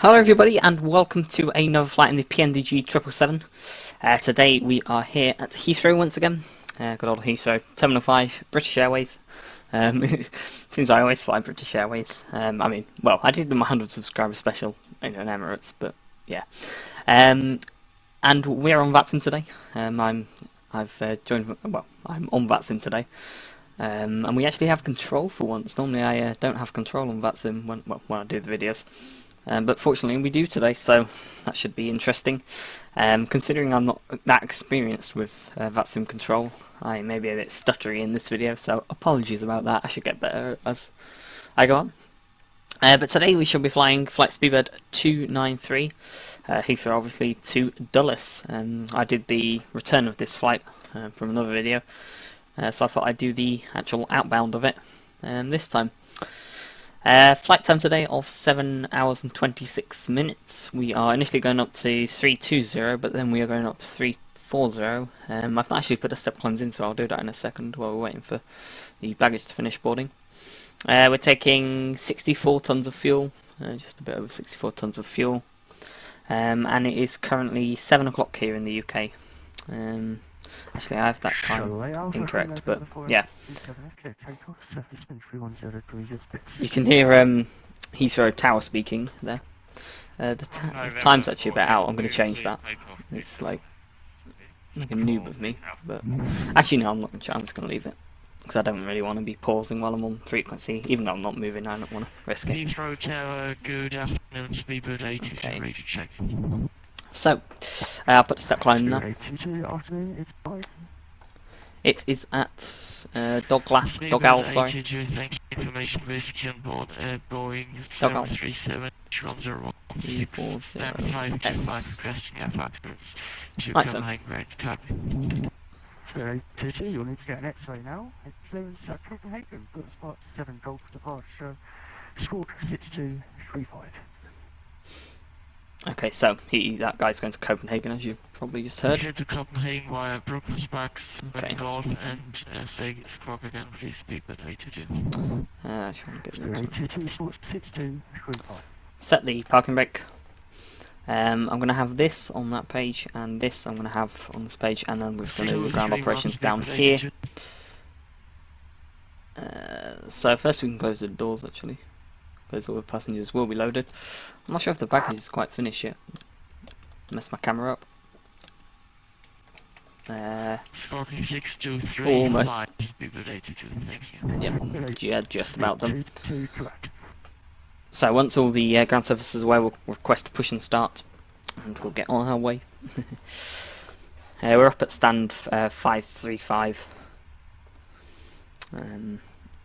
Hello everybody and welcome to another flight in the PNDG 777. Today we are here at Heathrow once again. Good old Heathrow, Terminal 5, British Airways. Seems I always fly British Airways. I mean, well, I did the 100 subscriber special in Emirates, but yeah. And we're on VATSIM today. I'm on VATSIM today. And we actually have control for once. Normally I don't have control on VATSIM when I do the videos. But fortunately we do today, so that should be interesting. Considering I'm not that experienced with VATSIM control, I may be a bit stuttery in this video, so apologies about that. I should get better as I go on. But today we shall be flying flight Speedbird 293, Heathrow obviously to Dulles. I did the return of this flight from another video, so I thought I'd do the actual outbound of it this time. Flight time today of 7 hours and 26 minutes. We are initially going up to 320, but then we are going up to 340. I've not actually put the step climbs in, so I'll do that in a second while we're waiting for the baggage to finish boarding. We're taking 64 tons of fuel, just a bit over 64 tons of fuel, and it is currently 7 o'clock here in the UK. Actually, I have that time incorrect, but yeah. You can hear Heathrow Tower speaking there. The time's actually a bit out. I'm going to change that. It's like a noob of me, but actually no, I'm not going to. I'm just going to leave it because I don't really want to be pausing while I'm on frequency, even though I'm not moving. I don't want to risk it. Heathrow Tower, good afternoon. Speedbird 82 ready to check. So, I'll put the step climb in there. It is at Dog Owl, sorry. Information basically on board Boeing Dog Owl. 737 101 S. requesting our factors to Right, so. hang right cabin. Sorry, TT, you'll need to get an X-ray now. It's clearance at Copenhagen. Got spot 7 Golf departure. Squawk 6235. Okay, so that guy's going to Copenhagen, as you probably just heard. Head to Copenhagen via Pushback, Okay. Golf, and say squawk again, please Speedbird 82. Actually, I'm getting this one. 32 Squawk 6235. Set the parking brake. I'm going to have this on that page, and this I'm going to have on this page, and then we're just going to do the ground operations down here. So first we can close the doors, actually, because all the passengers will be loaded. I'm not sure if the baggage is quite finished yet. Mess my camera up. Almost. Yep, yeah, just about done. So once all the ground surface is away, we'll request push and start, and we'll get on our way. We're up at stand 535.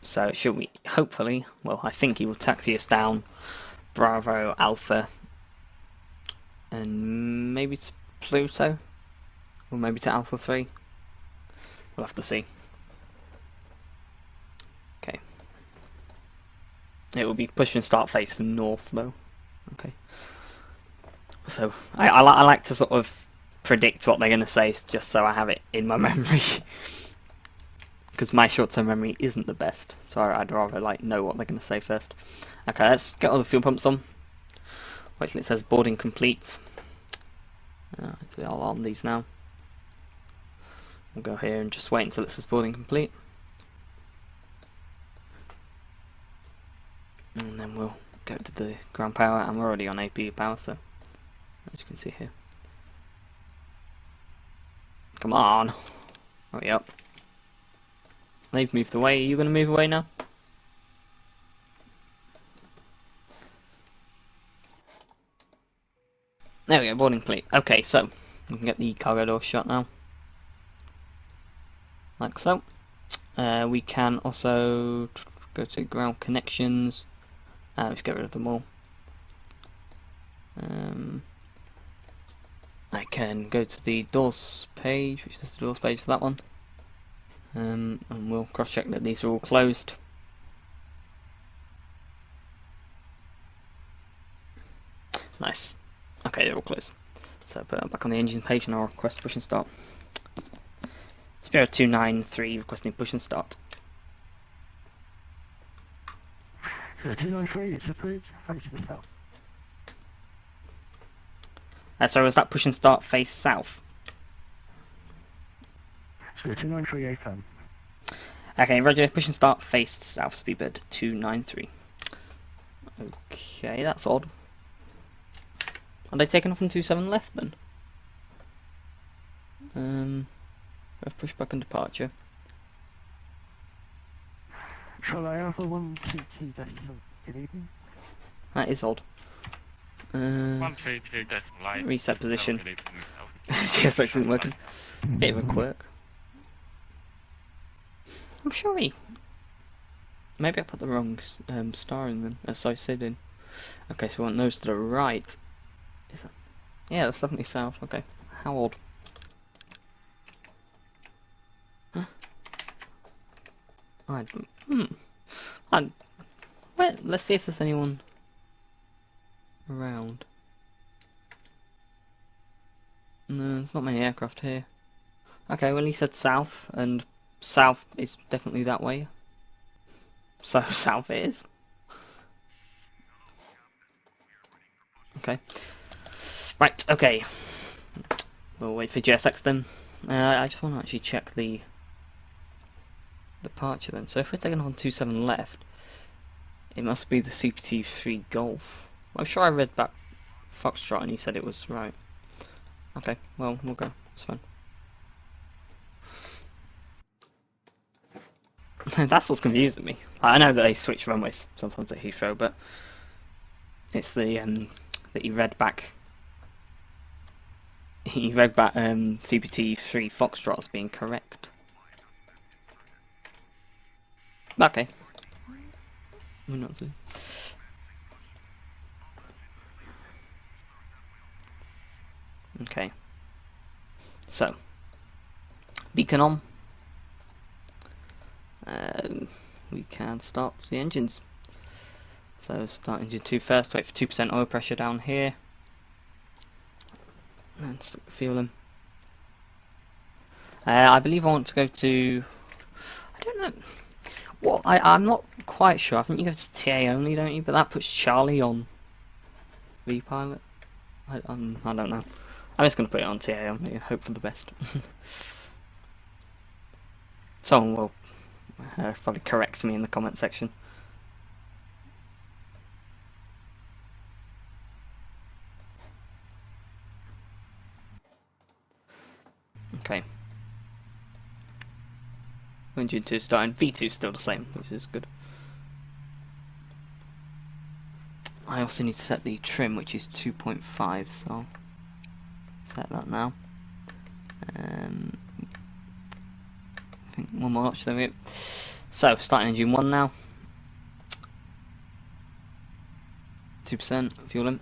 So should we, hopefully, well, I think he will taxi us down Bravo, Alpha, and maybe to Pluto, or maybe to Alpha 3. We'll have to see. Okay. It will be push and start facing north, though. Okay. So I like to sort of predict what they're going to say, just so I have it in my memory. Because my short-term memory isn't the best, so I'd rather know what they're going to say first. Okay, let's get all the fuel pumps on. Wait till it says boarding complete. So I'll arm these now. We'll go here and just wait until it says boarding complete. And then we'll go to the ground power, and we're already on AP power, so as you can see here. Come on! Hurry up. They've moved away. Are you going to move away now? There we go, boarding complete. Okay, so we can get the cargo door shut now. Like so. We can also go to ground connections. Let's get rid of them all. I can go to the doors page, which is the doors page for that one. And we'll cross check that these are all closed. Nice. Okay, they're all closed. So put that back on the engine page and I'll request push and start. Speedbird 293 requesting push and start. 293, it's approved. Face to the south. So was that push and start face south? So 293 FM. Okay, roger, push and start face south, speedbird 293. Okay, that's odd. Are they taking off on 27 left then? Pushback and departure. Shall I have a 122 decimal? Good evening. That is odd. 122 decimal 8. Reset position. Good evening, Yes, that isn't working. Bit of a quirk. I'm sure maybe I put the wrong star in them, as I said in. Okay, so we want those to the right. Is that? Yeah, that's definitely south. Okay, how odd. Huh? Wait, let's see if there's anyone around. No, there's not many aircraft here. Okay, well he said south, and south is definitely that way. So south it is. Okay. Right, okay. We'll wait for GSX then. I just want to actually check the departure then. So if we're taking on 27 left, it must be the CPT3 Golf. I'm sure I read back Foxtrot and he said it was right. Okay, well, we'll go. It's fine. That's what's confusing me. I know that they switch runways sometimes at Heathrow, but it's the that he read back. He read back CPT3 Foxtrot as being correct. Okay. We're not to. Okay. So, beacon on. We can start the engines. So start engine 2 first, wait for 2% oil pressure down here. And stick the fuel in. I believe I want to go to... I don't know. Well, I'm not quite sure. I think you go to TA only, don't you? But that puts Charlie on V-pilot. I don't know. I'm just going to put it on TA only and hope for the best. Someone will probably correct me in the comment section. Okay. Engine 2 starting, V2 still the same, which is good. I also need to set the trim, which is 2.5, so I'll set that now. I think one more notch, there we go. So, starting engine 1 now. 2% fuel in.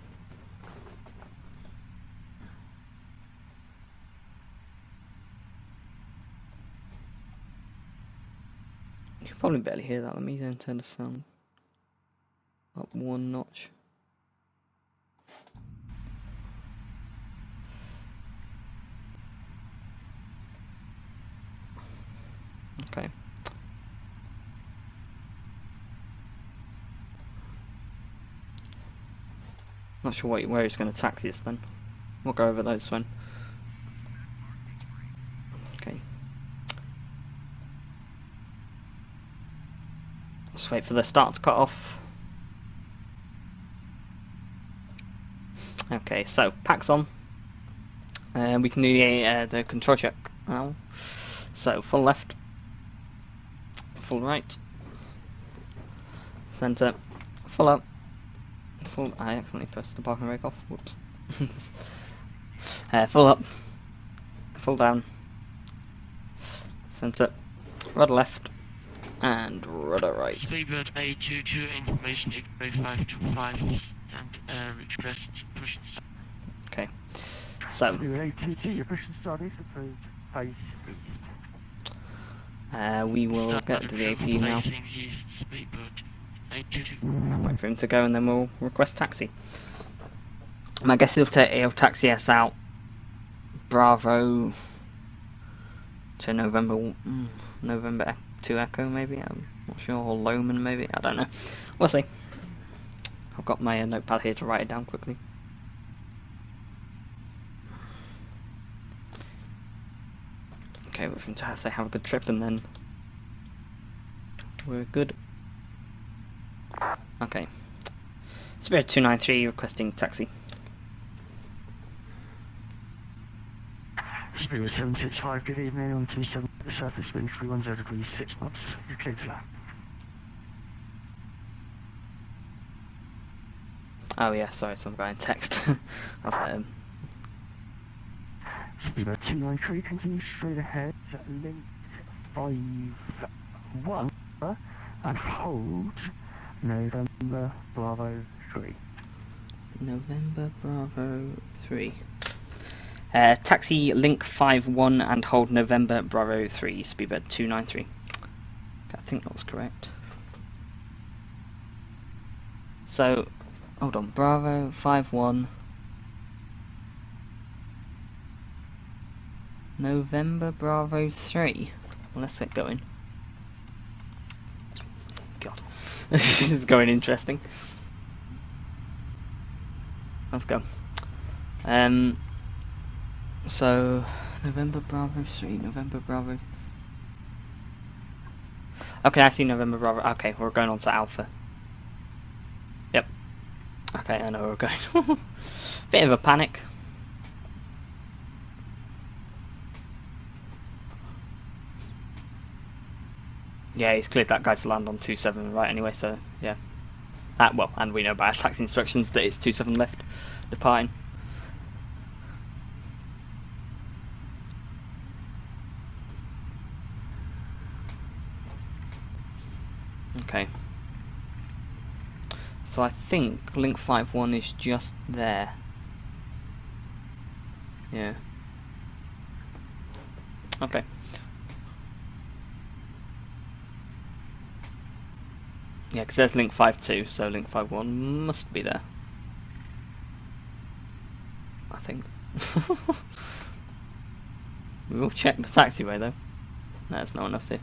You can probably barely hear that. Let me then turn the sound up one notch. Okay. Not sure where it's going to taxi us then. We'll go over those then. Okay. Let's wait for the start to cut off. Okay, so packs on. We can do the control check now. So full left, full right, center, full up, full. I accidentally pressed the parking brake off. Whoops. Full up, full down, center, rudder left, and rudder right. Speedbird A22, information Heathrow 525, and express push and start. Okay, so A22, your push and start is approved. Face east. we will get to the AP now. Speedbird A22. Wait for him to go, and then we'll request taxi. My guess he'll taxi us out Bravo to November 2 Echo maybe. I'm not sure, or Loman maybe. I don't know. We'll see. I've got my notepad here to write it down quickly. Okay, we're going to say have a good trip and then we're good. Okay. Spirit 293 requesting taxi. Spirit 765, good evening, on 27 at the surface, wind 310 degrees, 6 knots, you're clear to land. Oh yeah, sorry, some guy in text. I was like, Spirit 293, continue straight ahead, link 51, and hold November Bravo 3. November Bravo 3. Taxi link 51 and hold November Bravo 3, speedbird 293. I think that was correct. So, hold on, Bravo 51. November Bravo 3. Well, let's get going. God. This is going interesting. Let's go. So, November Bravo 3, November Bravo... Okay, I see November Bravo... Okay, we're going on to Alpha. Yep. Okay, I know where we're going. Bit of a panic. Yeah, he's cleared that guy to land on 27 right anyway, so, yeah. Well, and we know by our taxi instructions that it's 27 left, departing. Okay. So I think link 51 is just there. Yeah. Okay. Yeah, because there's link 52, so link 51 must be there. I think. We will check the taxiway though. No, there's no one else here.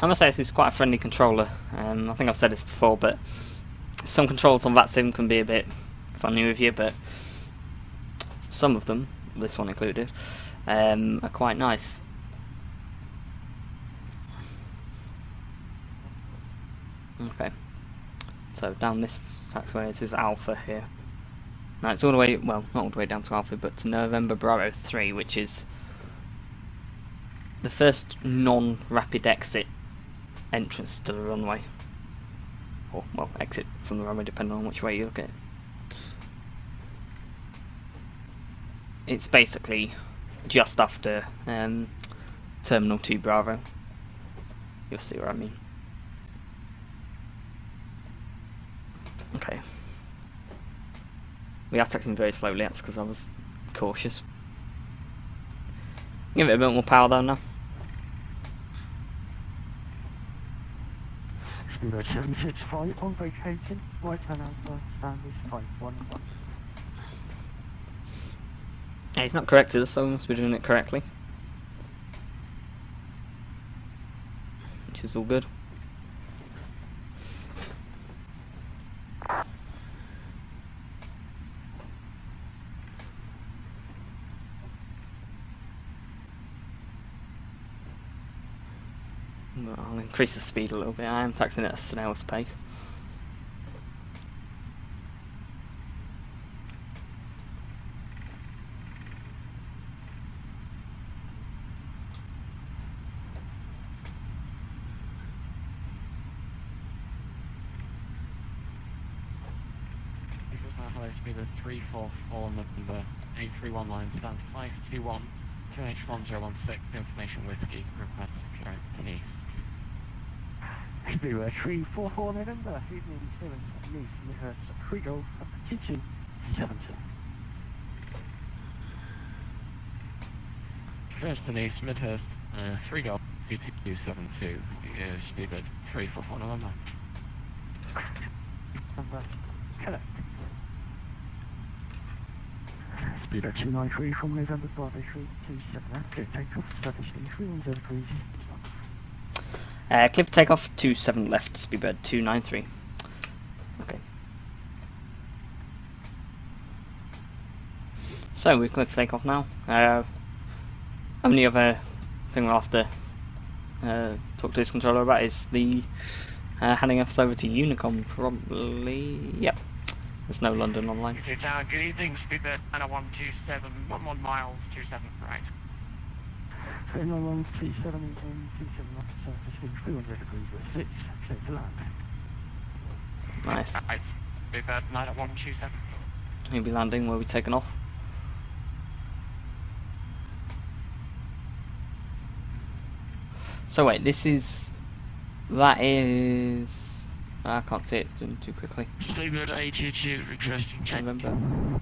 I must say this is quite a friendly controller. I think I've said this before, but some controls on VATSIM can be a bit funny with you, but some of them, this one included, are quite nice. Okay, so down this taxiway, this is Alpha here. Now it's all the way, well, not all the way down to Alpha, but to November Bravo 3, which is the first non-rapid exit entrance to the runway. Or, well, exit from the runway, depending on which way you look at it. It's basically just after Terminal 2 Bravo. You'll see what I mean. Okay. We are taxiing very slowly, that's because I was cautious. Give it a bit more power though now. Spirit 765 on vacation, right hand Alpha, Stanley 511. Yeah, he's not corrected us, so we must be doing it correctly. Which is all good. I'll increase the speed a little bit. I am taxiing at a snail's pace. Speed of 344 November, 831 line stands 521, 2H1016, information whiskey, request clearance to Nice. Spirit 344 November, evening 7 Nice, Midhurst, 3 Golf, 2272. First to Nice, Midhurst, 3 Golf, 2272, speed of 344 November. Number, correct. Speed 293 from November Bravo 3, 27, clear takeoff, surface 310 degrees. Clear for takeoff, 27 left, speedbird 293. Okay. So we're going to take off now. Only other thing we'll have to talk to this controller about is the handing us over to Unicom, probably. Yep. There's no London online. Good evening, Speedbird 127, 11 miles, 27 right. So 9137 and 27 knots, south 300 degrees west 6, clear to land. Nice. Right, Speedbird 9127. He'll be landing, we'll be taking off. So wait, that is... I can't see it, it's doing too quickly. Speedbird 822, requesting check. November.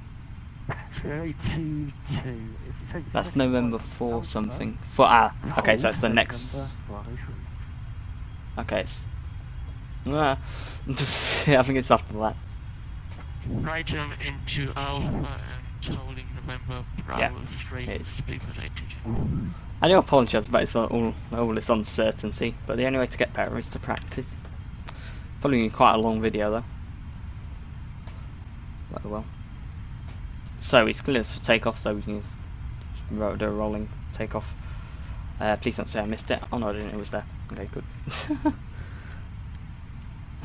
So 822. That's November 4 something. Okay, so that's the next... Okay, it's... I think it's after that. Right into Alpha and holding November Bravo straight it is. Speedbird 822. I do apologise about all this uncertainty, but the only way to get better is to practice. Probably quite a long video though. Oh well. So he's cleared us for takeoff, so we can just do a rolling takeoff. Please don't say I missed it. Oh no, I didn't. It was there. Okay, good.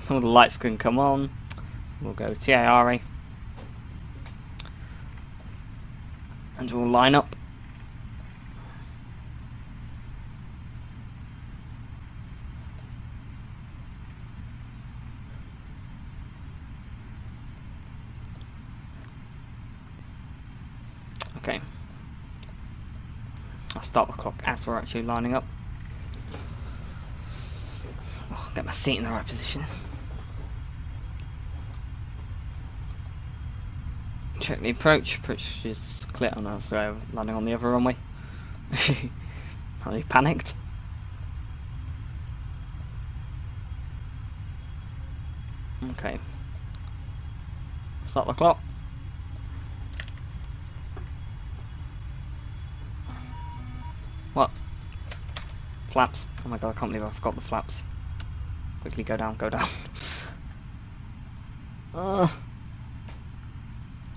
All the lights can come on. We'll go TARA, and we'll line up. Okay. I'll start the clock as we're actually lining up. Oh, get my seat in the right position. Check the approach. Approach is clear. Oh no, so landing on the other runway. Are you panicked? Okay. Start the clock. What? Flaps. Oh my god, I can't believe I forgot the flaps. Quickly go down, go down.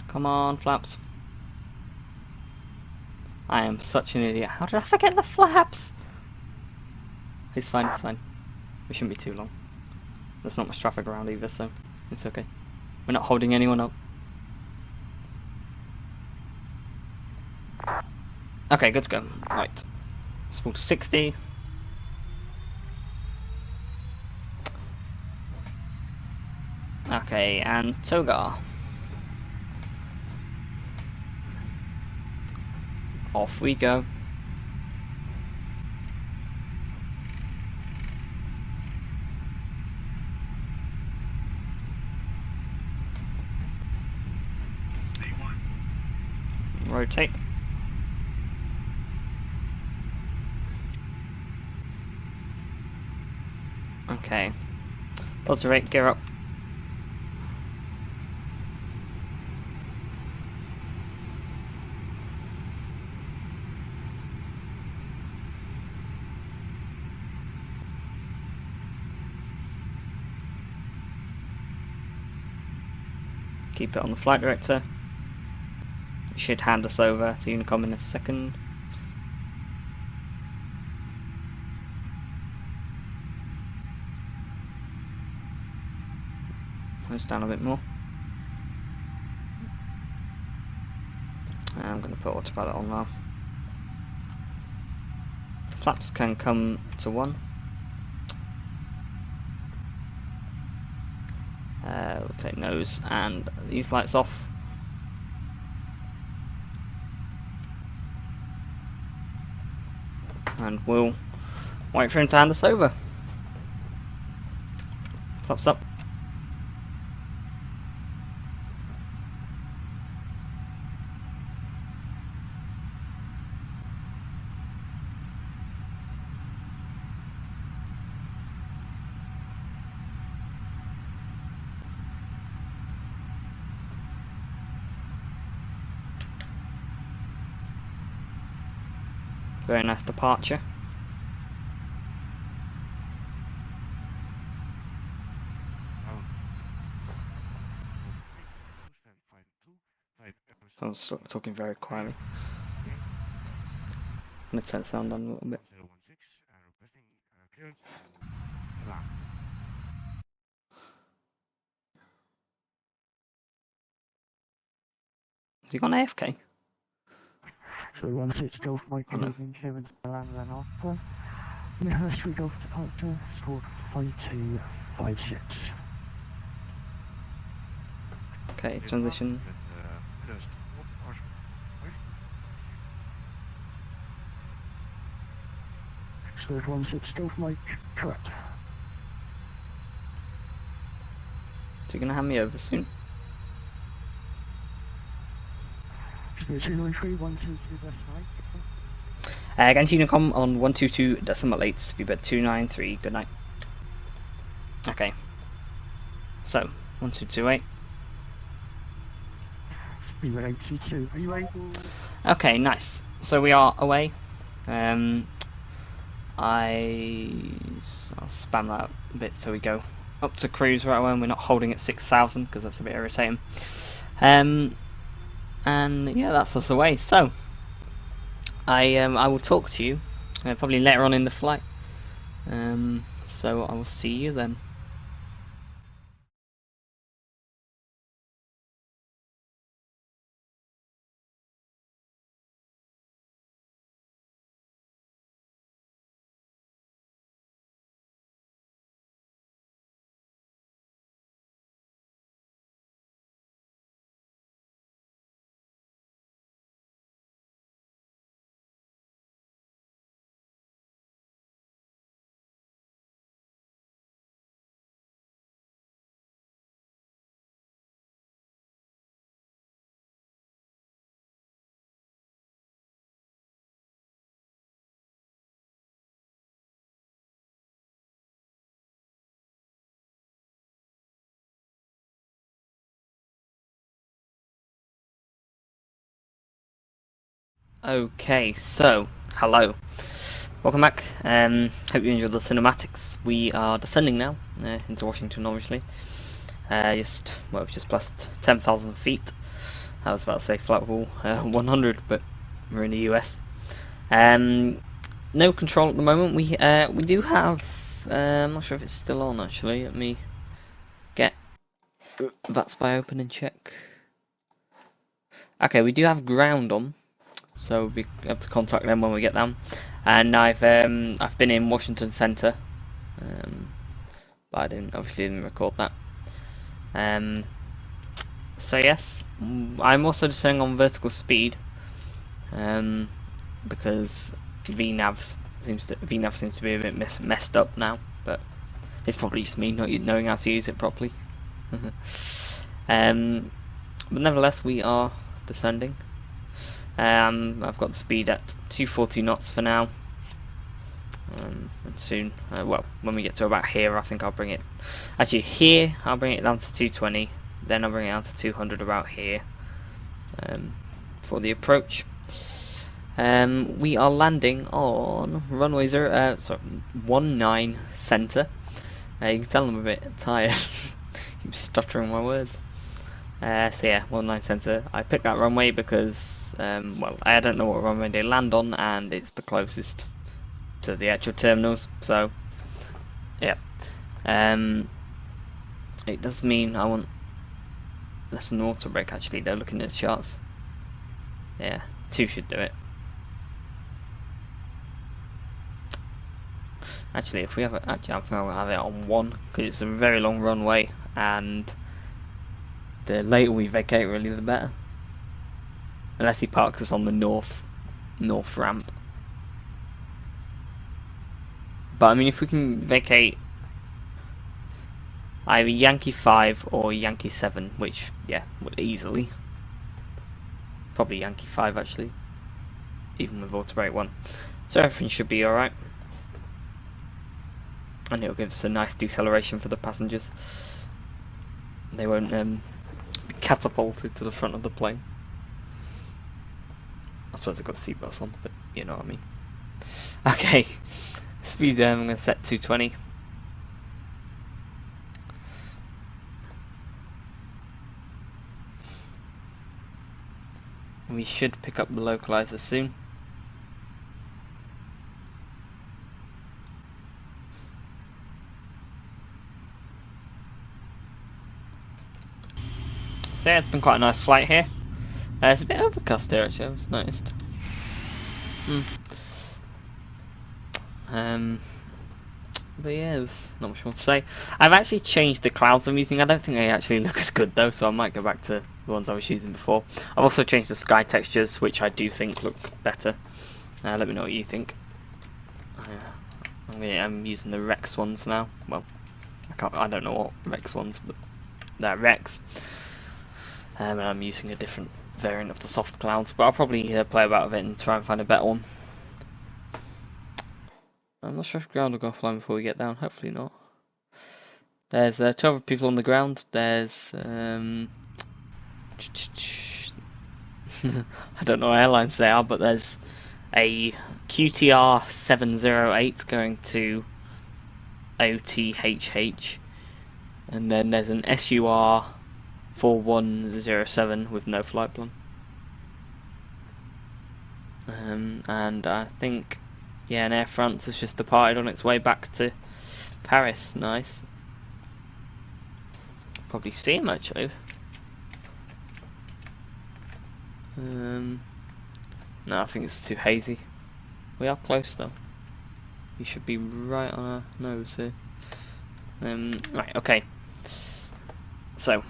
Come on, flaps. I am such an idiot. How did I forget the flaps? It's fine, it's fine. We shouldn't be too long. There's not much traffic around either, so it's okay. We're not holding anyone up. Okay, good to go. Right. Spool to 60. Okay, and Togar. Off we go. Rotate. Okay. Positive rate, gear up. Keep it on the flight director. It should hand us over to Unicom in a second. Nose down a bit more. I'm going to put autopilot on now. Flaps can come to 1. We'll take nose and these lights off. And we'll wait for him to hand us over. Flaps up. Very nice departure. So I was talking very quietly. I'm going to turn the sound down a little bit. 016, requesting clearance and land. Has he gone AFK? So 16 Golf Mike leaving clearance to land then after. Nursery Golf departure, scored 5256. Okay, transition. Scored 16 Golf Mike, correct. Is he going to hand me over soon? Spirit 293, 122 decimal 8. Against Unicom on 122.8, speedbird 293, good night. Okay. So, 1228. Speedbird 822, are you able? Okay, nice. So we are away. I'll spam that a bit so we go up to cruise right away and we're not holding at 6,000 because that's a bit irritating. And yeah, that's us away. So I will talk to you probably later on in the flight. So I will see you then. Okay, so hello, welcome back. Hope you enjoyed the cinematics. We are descending now into Washington, obviously. Just past 10,000 feet. I was about to say flat wall 100, but we're in the US. No control at the moment. We do have. I'm not sure if it's still on actually. Let me get VATSIM open and check. Okay, we do have ground on. So we have to contact them when we get them. And I've been in Washington Center, but I obviously didn't record that. So yes, I'm also descending on vertical speed, because VNav seems to be a bit messed up now, but it's probably just me not knowing how to use it properly. But nevertheless, we are descending. I've got the speed at 240 knots for now, and soon, well, when we get to about here, I think I'll bring it, actually here, I'll bring it down to 220, then I'll bring it down to 200 about here, for the approach. We are landing on runway 19 center. You can tell I'm a bit tired, keep stuttering my words. So yeah, 19 center. I picked that runway because, well, I don't know what runway they land on, and it's the closest to the actual terminals. So, yeah, it does mean I want less than auto brake. Actually, they're looking at the charts. Yeah, 2 should do it. Actually, if we have it, I think I'll have it on 1 because it's a very long runway, and the later we vacate, really, the better. Unless he parks us on the north ramp. But I mean, if we can vacate either Yankee 5 or Yankee 7, which, yeah, would easily. Probably Yankee 5 actually, even with auto brake 1. So everything should be alright. And it'll give us a nice deceleration for the passengers. They won't be catapulted to the front of the plane. I suppose I've got seatbelts on, but you know what I mean. Okay, speed I'm going to set 220. We should pick up the localizer soon. So yeah, it's been quite a nice flight here. It's a bit overcast here actually, I've just noticed. But yeah, there's not much more to say. I've actually changed the clouds I'm using. I don't think they actually look as good though, so I might go back to the ones I was using before. I've also changed the sky textures, which I do think look better. Let me know what you think. I'm using the Rex ones now. Well, I don't know what Rex ones, but they're Rex. And I'm using a different variant of the soft clouds, but I'll probably play about with it and try and find a better one. I'm not sure if ground will go offline before we get down. Hopefully not. There's 12 people on the ground. There's I don't know what airlines they are, but there's a QTR 708 going to OTHH, and then there's an SUR 4107 with no flight plan. And I think, yeah, and Air France has just departed on its way back to Paris. Nice. Probably see him actually. No, I think it's too hazy. We are close though. We should be right on our nose here. Right, okay. So,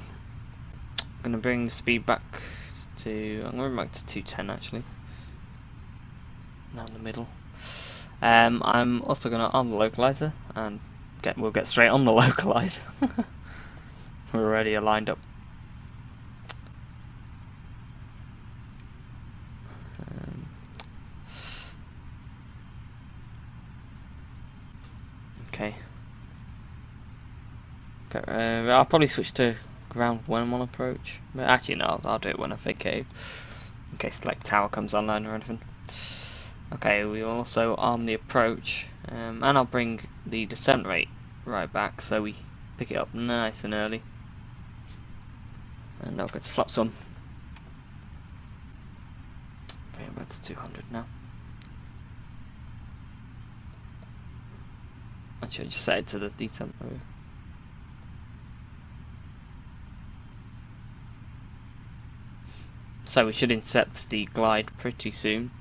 I'm gonna bring the speed back to. I'm gonna bring back to 210 actually. Down the middle. I'm also gonna arm the localizer and we'll get straight on the localizer. We're already lined up. Okay. I'll probably switch to ground when I'm on approach. Actually, no, I'll do it when I vacate, in case like tower comes online or anything. Okay, we will also arm the approach, and I'll bring the descent rate right back so we pick it up nice and early. And I'll get to flaps on. Okay, that's 200 now. Actually, I just set it to the descent mode. So we should intercept the glide pretty soon.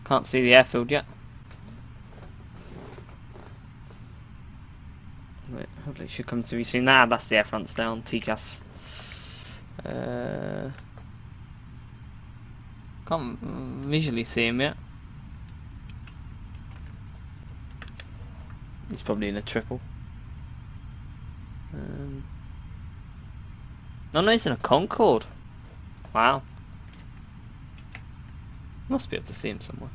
Can't see the airfield yet. Wait, hopefully it should come to me soon. Nah, that's the Air France down. TCAS. Can't visually see him yet. He's probably in a triple. Oh no, he's in a Concorde. Wow. Must be able to see him somewhere.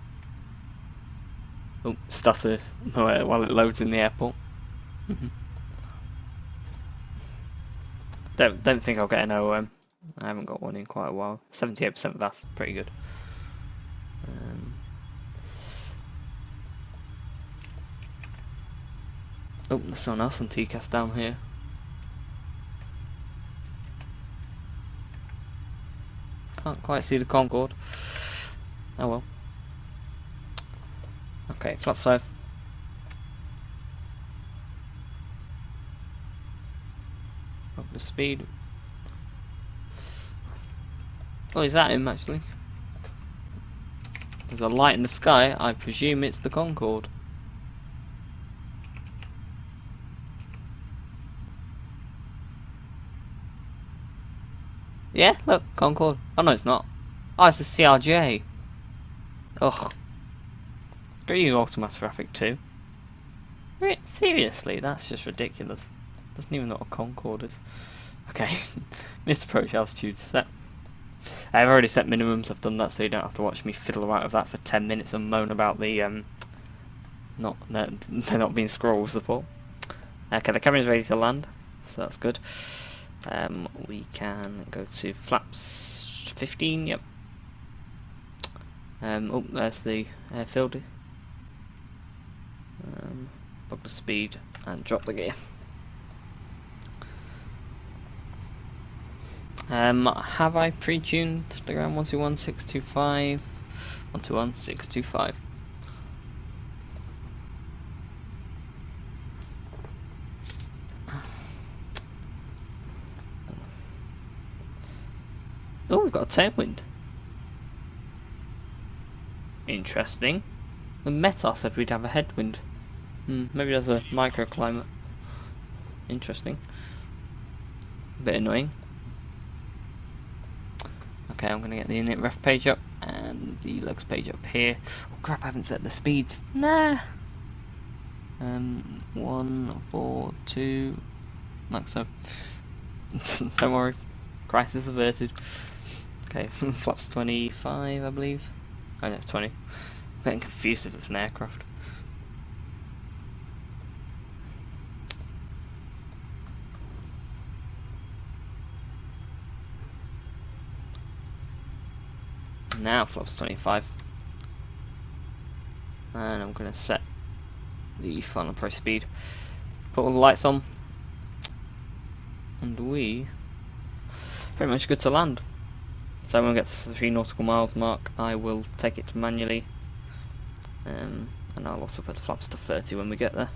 Oh, stutter while it loads in the airport. Don't think I'll get an OM. I haven't got one in quite a while. 78% of that's pretty good. Oh, there's someone else on TCAS down here. Can't quite see the Concorde. Oh well. Okay, flaps 5. Up the speed. Oh, is that him actually? There's a light in the sky. I presume it's the Concorde. Yeah, look, Concorde. Oh no, it's not. Oh, it's a CRJ. Ugh. Screw you, automatic traffic too. Seriously, that's just ridiculous. Doesn't even know what a Concorde is. Okay, missed approach altitude set. I've already set minimums. I've done that, so you don't have to watch me fiddle around with that for 10 minutes and moan about the there not being scroll support. Okay, the camera's ready to land, so that's good. We can go to flaps 15. Yep. Oh, there's the airfield. Bug the speed and drop the gear. Have I pre-tuned the ground 121625? 121625. Oh, we've got a tailwind. Interesting. The Meta said we'd have a headwind. Maybe there's a microclimate. Interesting. A bit annoying. Okay, I'm gonna get the init ref page up and the lugs page up here. Oh crap, I haven't set the speeds. Nah. 1, 4, 2, like so. Don't worry. Crisis averted. Okay, flaps 25, I believe. Oh no, 20. I'm getting confused if it's an aircraft. Now flaps 25. And I'm going to set the final approach speed. Put all the lights on. And we pretty much good to land. So when we get to the 3 nautical miles mark, I will take it manually, and I'll also put the flaps to 30 when we get there.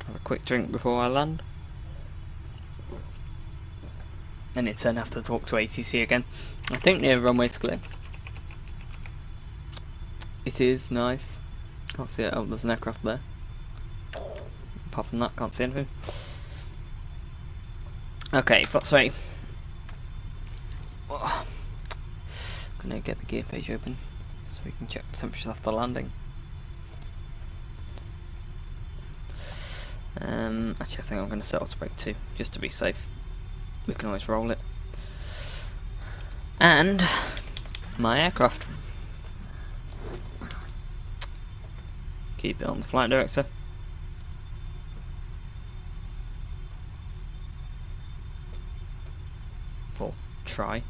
Have a quick drink before I land, and in turn have to talk to ATC again. I think the runway's clear. It is nice. Can't see it. Oh, there's an aircraft there. Apart from that, can't see anything. Okay, flaps ready. Gonna get the gear page open so we can check the temperatures after landing. Actually, I think I'm gonna set auto brake too, just to be safe. We can always roll it. And my aircraft. Keep it on the flight director. Or try.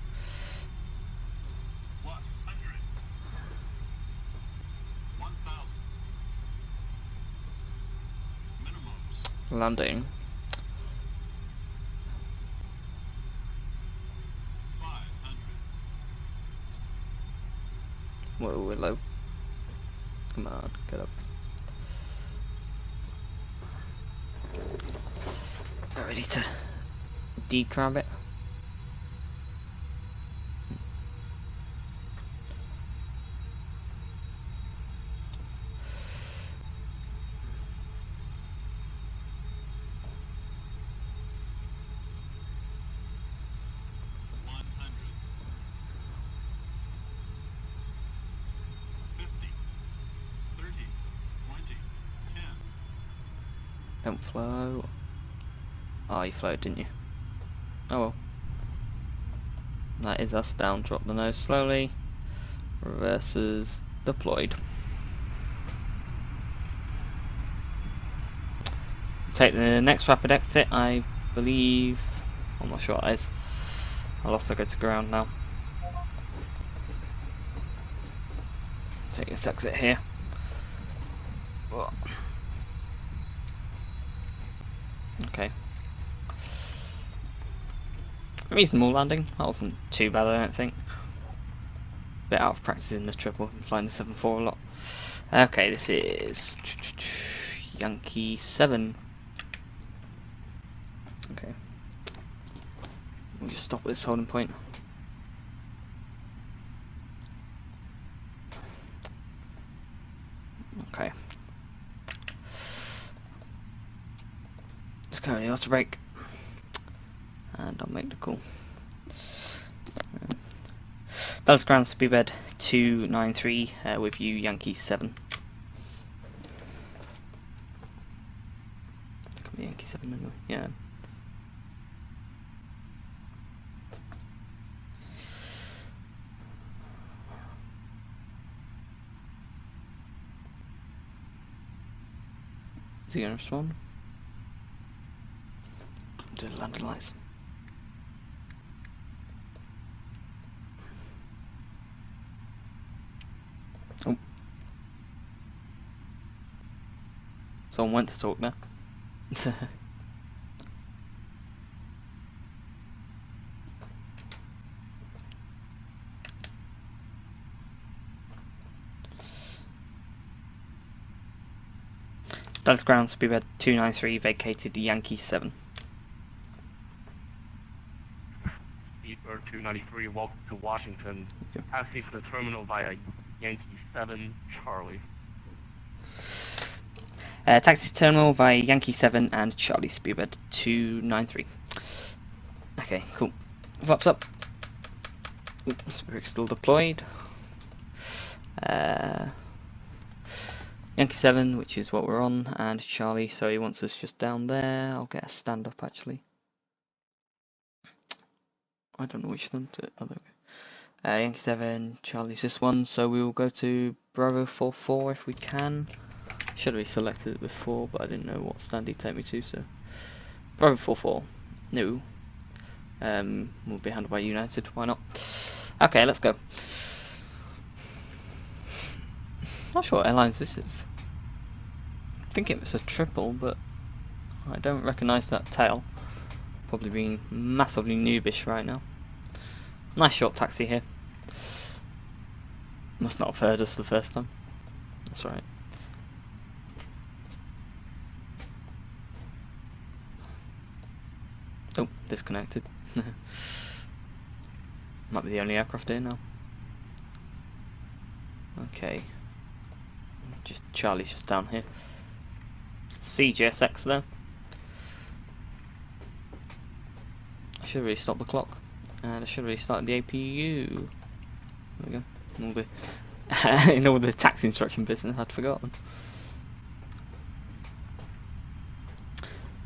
Landing. 500. Whoa, we're low. Come on, get up. Ready to decrab it. Don't flow. Oh, you flowed, didn't you? Oh well. That is us down. Drop the nose slowly. Reverses deployed. Take the next rapid exit, I believe. I'm not sure what that is. I'll also go to ground now. Take this exit here. Whoa. Okay. Reasonable landing. That wasn't too bad, I don't think. Bit out of practice in the triple. I'm flying the 7-4 a lot. Okay, this is Yankee 7. Okay. We'll just stop at this holding point. Okay. Just currently auto brake, and I'll make the call. Dallas ground speedbed 293 with you Yankee 7. Could be Yankee 7 anyway. Yeah. Is he going to respond? Do the landing lights. Oh. Someone went to talk now. Dallas ground, speedbird 293, vacated Yankee 7. Speedbird 293, welcome to Washington. Taxi to the terminal via Yankee 7, Charlie. Taxi terminal via Yankee 7 and Charlie, speedbird 293. Okay, cool. Flaps up. Spirit's still deployed. Yankee 7, which is what we're on, and Charlie, so he wants us just down there. I'll get a stand up actually. I don't know which one to. Oh, there we go. Yankee 7, Charlie's this one, so we will go to Bravo 44 if we can. Should have selected it before, but I didn't know what stand he'd take me to, so. Bravo 44. No. Will be handled by United, why not? Okay, let's go. Not sure what airlines this is. I think it was a triple, but I don't recognise that tail. Probably being massively noobish right now. Nice short taxi here. Must not have heard us the first time. That's right. Oh, disconnected. Might be the only aircraft here now. Okay. Just Charlie's just down here. CGSX there. I should really stop the clock. And I should really start the APU. There we go. In all the in all the taxi instruction business I'd forgotten.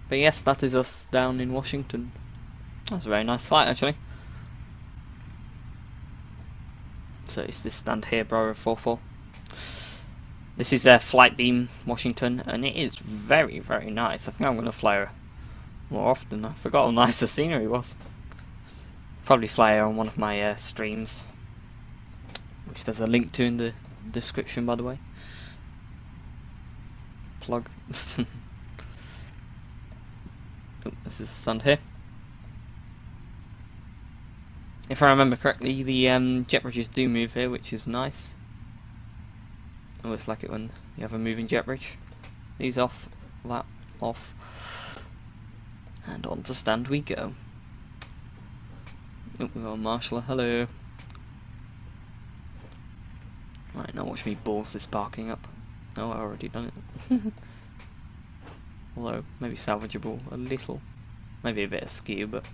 But yes, that is us down in Washington. That's a very nice flight actually. So it's this stand here, Bravo 44. This is Flight Beam Washington, and it is very, very nice. I think I'm going to fly her more often. I forgot how nice the scenery was. Probably fly her on one of my streams, which there's a link to in the description, by the way. Plug. Oh, this is a stand here. If I remember correctly, the jet bridges do move here, which is nice. I always like it when you have a moving jet bridge. These off, that off, and on to stand we go. Oh, we got a marshaller. Hello. Right, now watch me balls this parking up. Oh, I already done it. Although maybe salvageable a little, maybe a bit askew, but.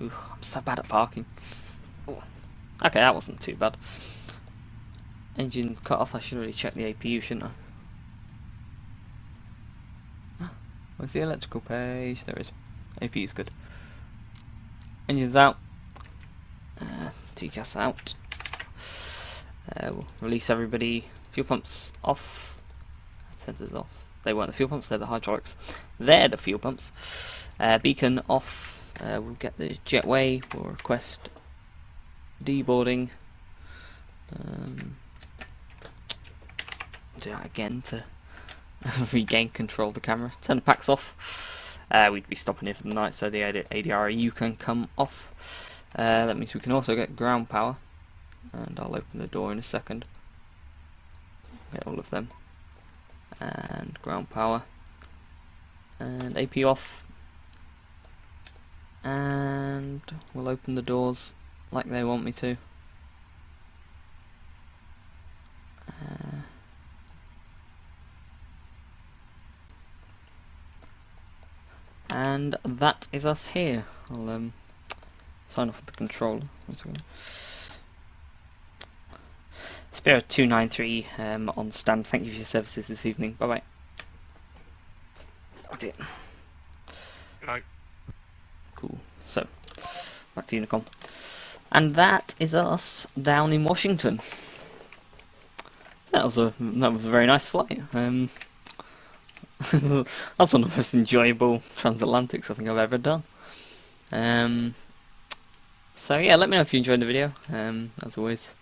Ooh, I'm so bad at parking. Ooh. Okay, that wasn't too bad. Engine cut off. I should really check the APU, shouldn't I? Where's the electrical page? There is. APU's good. Engine's out. TCAS out. We'll release everybody. Fuel pumps off. Sensors off. They weren't the fuel pumps, they're the hydraulics. They're the fuel pumps. Beacon off. We'll get the jetway. We'll request deboarding. Do that again to regain control of the camera. Turn the packs off. We'd be stopping here for the night, so the ADRU can come off. That means we can also get ground power, and I'll open the door in a second. Get all of them, and ground power, and AP off, and we'll open the doors like they want me to. And that is us here. I'll sign off with the controller. Spirit 293 on stand. Thank you for your services this evening. Bye bye. Okay. Good night. Cool. So, back to Unicom. And that is us down in Washington. That was a very nice flight. That's one of the most enjoyable transatlantics I think I've ever done. So yeah, let me know if you enjoyed the video. As always,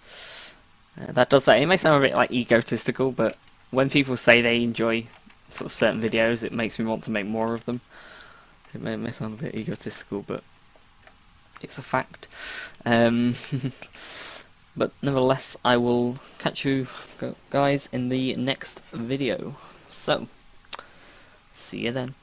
that does say it may sound a bit like egotistical, but when people say they enjoy sort of certain videos, it makes me want to make more of them. It may sound a bit egotistical, but It's a fact. But nevertheless, I will catch you guys in the next video. So, see you then.